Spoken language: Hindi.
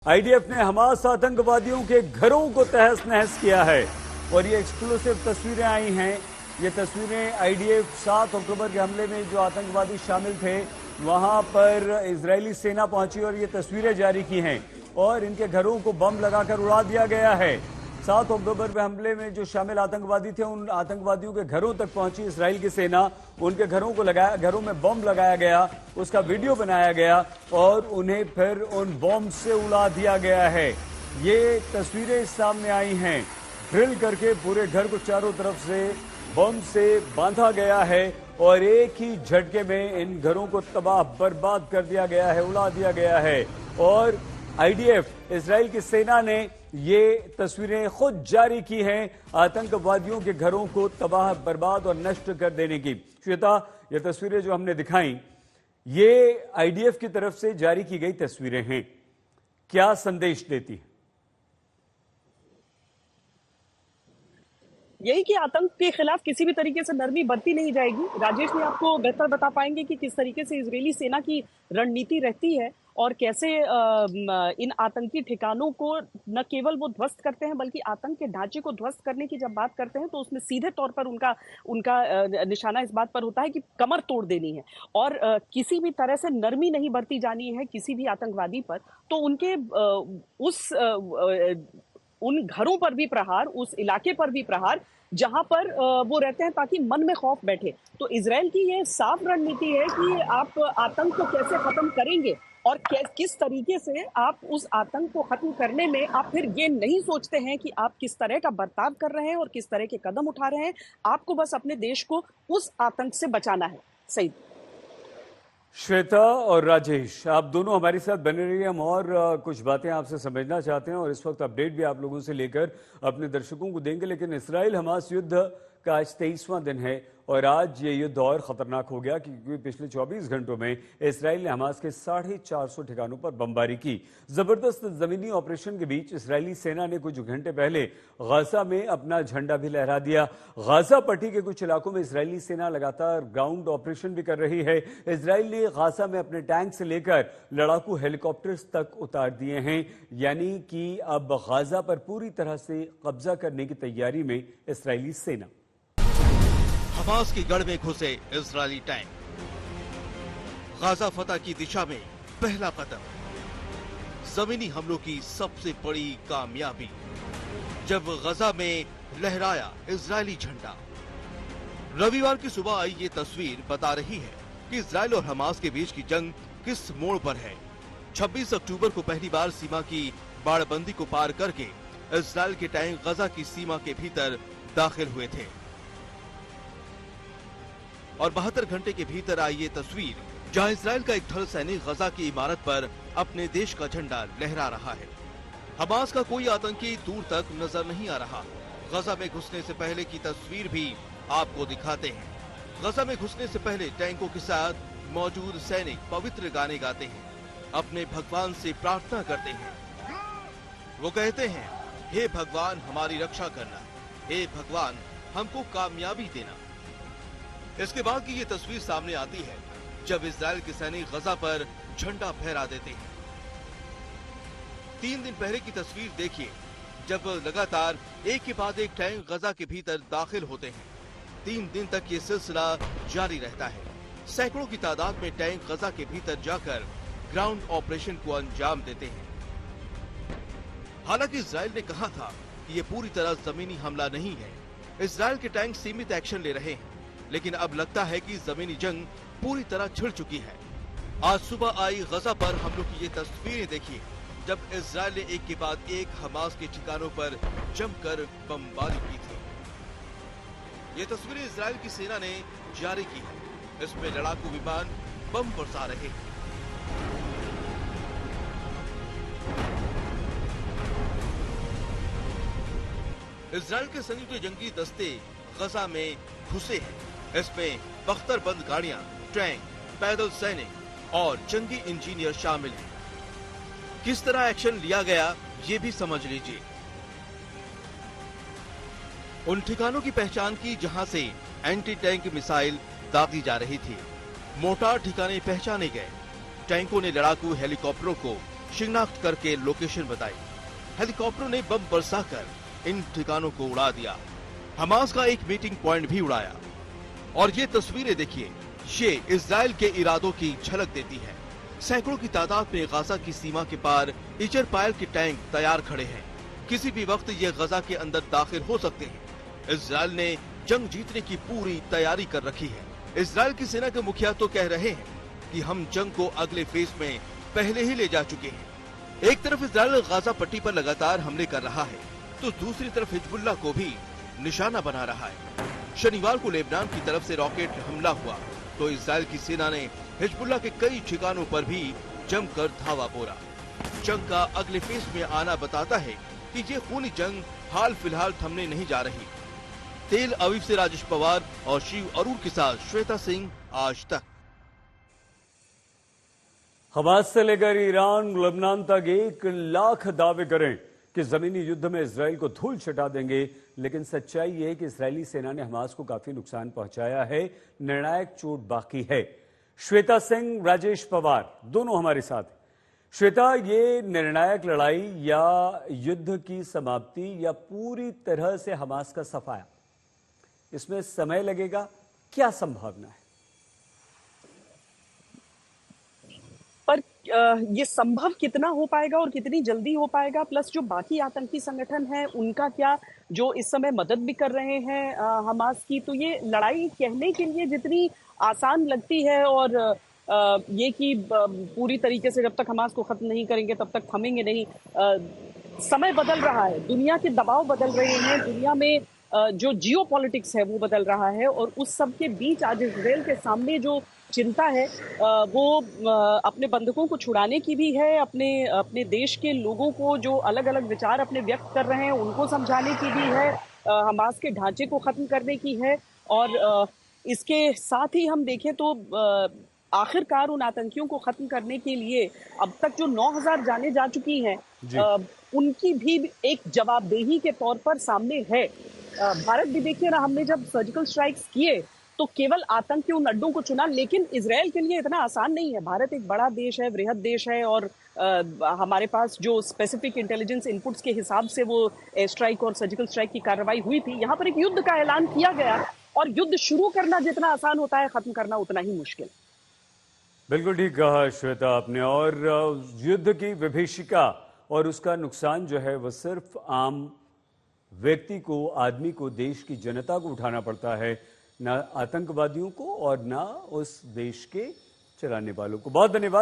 आईडीएफ ने हमास आतंकवादियों के घरों को तहस नहस किया है और ये एक्सक्लूसिव तस्वीरें आई हैं। ये तस्वीरें आईडीएफ 7 अक्टूबर के हमले में जो आतंकवादी शामिल थे वहां पर इजरायली सेना पहुंची और ये तस्वीरें जारी की हैं और इनके घरों को बम लगाकर उड़ा दिया गया है। 7 अक्टूबर में हमले में जो शामिल आतंकवादी थे उन आतंकवादियों के घरों तक पहुंची इजराइल की सेना, उनके घरों को लगाया, घरों में बम लगाया गया, उसका वीडियो बनाया गया और उन्हें फिर उन बम से उड़ा दिया गया है। ये तस्वीरें सामने आई हैं। ड्रिल करके पूरे घर को चारों तरफ से बम से बांधा गया है और एक ही झटके में इन घरों को तबाह बर्बाद कर दिया गया है, उड़ा दिया गया है। और आईडीएफ इजराइल की सेना ने ये तस्वीरें खुद जारी की हैं आतंकवादियों के घरों को तबाह बर्बाद और नष्ट कर देने की। श्वेता, ये तस्वीरें जो हमने दिखाई ये आईडीएफ की तरफ से जारी की गई तस्वीरें हैं, क्या संदेश देती है? यही कि आतंक के खिलाफ किसी भी तरीके से नरमी बरती नहीं जाएगी। राजेश ने आपको बेहतर बता पाएंगे कि किस तरीके से इजरायली सेना की रणनीति रहती है और कैसे इन आतंकी ठिकानों को न केवल वो ध्वस्त करते हैं बल्कि आतंक के ढांचे को ध्वस्त करने की जब बात करते हैं तो उसमें सीधे तौर पर उनका निशाना इस बात पर होता है कि कमर तोड़ देनी है और किसी भी तरह से नरमी नहीं बरती जानी है किसी भी आतंकवादी पर। तो उनके उन घरों पर भी प्रहार, उस इलाके पर भी प्रहार जहां पर वो रहते हैं ताकि मन में खौफ बैठे। तो इजराइल की ये साफ रणनीति है कि आप आतंक को कैसे खत्म करेंगे और किस तरीके से आप उस आतंक को खत्म करने में आप फिर ये नहीं सोचते हैं कि आप किस तरह का बर्ताव कर रहे हैं और किस तरह के कदम उठा रहे हैं। आपको बस अपने देश को उस आतंक से बचाना है। सही। श्वेता और राजेश, आप दोनों हमारे साथ बने रहिए। हम और कुछ बातें आपसे समझना चाहते हैं और इस वक्त अपडेट भी आप लोगों से लेकर अपने दर्शकों को देंगे। लेकिन इसराइल हमास युद्ध का आज 23वां दिन है और आज ये युद्ध और खतरनाक हो गया क्योंकि पिछले 24 घंटों में इसराइल ने हमास के 450 ठिकानों पर बमबारी की। जबरदस्त जमीनी ऑपरेशन के बीच इसराइली सेना ने कुछ घंटे पहले गाजा में अपना झंडा भी लहरा दिया। गाजा पट्टी के कुछ इलाकों में इसराइली सेना लगातार ग्राउंड ऑपरेशन भी कर रही है। इसराइल ने गाजा में अपने टैंक से लेकर लड़ाकू हेलीकॉप्टर्स तक उतार दिए हैं, यानी कि अब गाजा पर पूरी तरह से कब्जा करने की तैयारी में इसराइली सेना। हमास की गढ़ में घुसे इजरायली टैंक, गाजा फतह की दिशा में पहला कदम, जमीनी हमलों की सबसे बड़ी कामयाबी जब गाजा में लहराया इजरायली झंडा। रविवार की सुबह आई ये तस्वीर बता रही है कि इजरायल और हमास के बीच की जंग किस मोड़ पर है। 26 अक्टूबर को पहली बार सीमा की बाड़बंदी को पार करके इजरायल के टैंक गाजा की सीमा के भीतर दाखिल हुए थे और 72 घंटे के भीतर आई ये तस्वीर जहां इजरायल का एक थल सैनिक गाजा की इमारत पर अपने देश का झंडा लहरा रहा है। हमास का कोई आतंकी दूर तक नजर नहीं आ रहा। गाजा में घुसने से पहले की तस्वीर भी आपको दिखाते हैं। गाजा में घुसने से पहले टैंकों के साथ मौजूद सैनिक पवित्र गाने गाते हैं, अपने भगवान से प्रार्थना करते हैं। वो कहते हैं, हे भगवान हमारी रक्षा करना, हे भगवान हमको कामयाबी देना। इसके बाद की ये तस्वीर सामने आती है जब इजरायल के सैनिक गाजा पर झंडा फहरा देते हैं। 3 दिन पहले की तस्वीर देखिए जब लगातार एक के बाद एक टैंक गाजा के भीतर दाखिल होते हैं। 3 दिन तक ये सिलसिला जारी रहता है। सैकड़ों की तादाद में टैंक गाजा के भीतर जाकर ग्राउंड ऑपरेशन को अंजाम देते हैं। हालांकि इजरायल ने कहा था कि ये पूरी तरह जमीनी हमला नहीं है। इजरायल के टैंक सीमित एक्शन ले रहे हैं, लेकिन अब लगता है कि जमीनी जंग पूरी तरह छिड़ चुकी है। आज सुबह आई गाजा पर हमलों की ये तस्वीरें देखिए जब इजरायल ने एक के बाद एक हमास के ठिकानों पर जमकर बमबारी की थी। ये तस्वीरें इजरायल की सेना ने जारी की है। इसमें लड़ाकू विमान बम बरसा रहे हैं। इजरायल के संयुक्त जंगी दस्ते गाजा में घुसे हैं। इसमें बख्तरबंद गाड़ियां, टैंक, पैदल सैनिक और जंगी इंजीनियर शामिल हैं। किस तरह एक्शन लिया गया ये भी समझ लीजिए। उन ठिकानों की पहचान की जहां से एंटी टैंक मिसाइल दागी जा रही थी। मोर्टार ठिकाने पहचाने गए। टैंकों ने लड़ाकू हेलीकॉप्टरों को शिनाख्त करके लोकेशन बताई। हेलीकॉप्टरों ने बम बरसाकर इन ठिकानों को उड़ा दिया। हमास का एक मीटिंग पॉइंट भी उड़ाया। और ये तस्वीरें देखिए, ये इजराइल के इरादों की झलक देती है। सैकड़ों की तादाद में गाजा की सीमा के पार इचर पायल के टैंक तैयार खड़े हैं। किसी भी वक्त ये गाजा के अंदर दाखिल हो सकते हैं। इजराइल ने जंग जीतने की पूरी तैयारी कर रखी है। इजराइल की सेना के मुखिया तो कह रहे हैं कि हम जंग को अगले फेज में पहले ही ले जा चुके हैं। एक तरफ इजराइल गाजा पट्टी पर लगातार हमले कर रहा है, तो दूसरी तरफ हिजबुल्लाह को भी निशाना बना रहा है। शनिवार को लेबनान की तरफ से रॉकेट हमला हुआ तो इजराइल की सेना ने हिजबुल्लाह के कई ठिकानों पर भी जमकर धावा बोला। जंग का अगले फेज में आना बताता है कि ये खूनी जंग हाल फिलहाल थमने नहीं जा रही। तेल अवीव से राजेश पवार और शिव अरूर के साथ श्वेता सिंह, आज तक। हमास से लेकर ईरान लेबनान तक 1,00,000 दावे करें कि जमीनी युद्ध में इजराइल को धूल चटा देंगे, लेकिन सच्चाई ये है कि इजरायली सेना ने हमास को काफी नुकसान पहुंचाया है। निर्णायक चोट बाकी है। श्वेता सिंह, राजेश पवार दोनों हमारे साथ। श्वेता, ये निर्णायक लड़ाई या युद्ध की समाप्ति या पूरी तरह से हमास का सफाया, इसमें समय लगेगा, क्या संभावना है? पर ये संभव कितना हो पाएगा और कितनी जल्दी हो पाएगा, प्लस जो बाकी आतंकी संगठन है उनका क्या, जो इस समय मदद भी कर रहे हैं हमास की, तो ये लड़ाई कहने के लिए जितनी आसान लगती है और ये कि पूरी तरीके से जब तक हमास को खत्म नहीं करेंगे तब तक थमेंगे नहीं। समय बदल रहा है, दुनिया के दबाव बदल रहे हैं, दुनिया में जो जियो पॉलिटिक्स है वो बदल रहा है, और उस सब के बीच आज इजराइल के सामने जो चिंता है वो अपने बंधकों को छुड़ाने की भी है, अपने देश के लोगों को जो अलग अलग विचार अपने व्यक्त कर रहे हैं उनको समझाने की भी है, हमास के ढांचे को खत्म करने की है। और इसके साथ ही हम देखें तो आखिरकार उन आतंकियों को खत्म करने के लिए अब तक जो 9,000 जाने जा चुकी हैं उनकी भी एक जवाबदेही के तौर पर सामने है। भारत भी देखिए ना, हमने जब सर्जिकल स्ट्राइक्स किए तो केवल आतंक के उन अड्डों को चुना, लेकिन इजराइल के लिए इतना आसान नहीं है। भारत एक बड़ा देश है, वृहद देश है, और हमारे पास जो स्पेसिफिक इंटेलिजेंस इनपुट्स के हिसाब से वो एयर स्ट्राइक और सर्जिकल स्ट्राइक की कार्रवाई हुई थी। यहाँ पर एक युद्ध का ऐलान किया गया, और युद्ध शुरू करना जितना आसान होता है, खत्म करना उतना ही मुश्किल। बिल्कुल ठीक कहा श्वेता आपने। और युद्ध की विभीषिका और उसका नुकसान जो है वह सिर्फ आम व्यक्ति को, आदमी को, देश की जनता को उठाना पड़ता है, ना आतंकवादियों को और ना उस देश के चलाने वालों को। बहुत धन्यवाद।